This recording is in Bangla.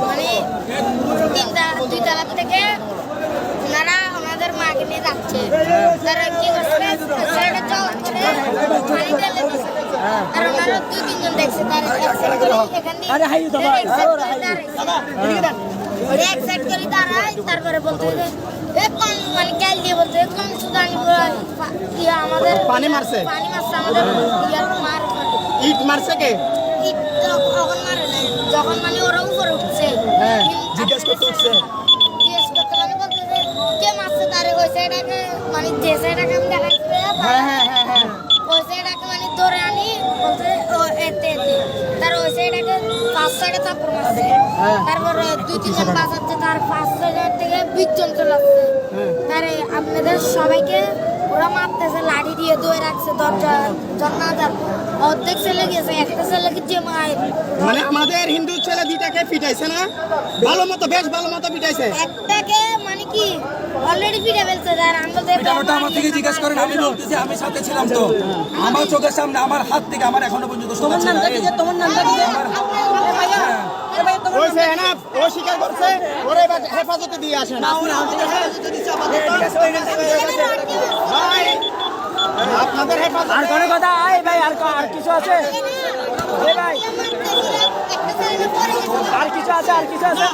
মানে দুই তালা থেকে ওনারা ওনাদের মাকে নিয়ে যাচ্ছে। তারা কি করছে ছেলেটা জল করে পানি ঢেলে দিচ্ছে। আর ওনারা দুই তিনজন দেখছে তারা এক সাইড করে দাঁড়ায়। তারপরে বলতে মানে ক্যাল দিয়ে বলতে কোন সুদানি আমাদের পানি মারছে আমাদের মার ইট মারছে কে? ইট তখন মারে না, যখন মানে ওরা উপরে উঠছে জিজ্ঞেস করতে উঠছে মানে বলতে কে মারছে তারে ওই সাইডটাকে মানে যে সাইডটাকে আমি দেখাচ্ছি ওই সাইডটাকে মানে ধরে আনি বলতে এতে তার ওই সাইডটাকে 5-6টা থাপ্পড় মারছে। তারপর 2-3 জন বাঁচাচ্ছে, তার 5-6 জন থেকে 20 জন চলে আসছে। তারে আপনাদের সবাইকে ওরা মারতেছে, লাঠি দিয়ে দৌড়ে রাখছে দরজা জন্নাদার অর্ধেক ছেলে গেছে, একটা ছেলেকে যে মায়ের মানে আমাদের হিন্দু ছেলে দুইটাকে পিটাইছে না? ভালো মতো, বেশ ভালো মতো পিটাইছে। একটাকে মানে কি অলরেডি পিটে ফেলছে। আর আমাদের আমার থেকে জিজ্ঞেস করেন, আমি বলতেছি আমি সাথে ছিলাম তো, আমার চোখের সামনে আমার হাত থেকে আমার এখনো পর্যন্ত তোমার নামটা ওইছে না, ও স্বীকার করছে, ওরে হেফাজতে দিয়ে আসেন। ভাই আপনাদের হেফাজতে আর কোনো কথা ভাই আর কিছু আছে ভাই? আর কিছু আছে? আর কিছু আছে?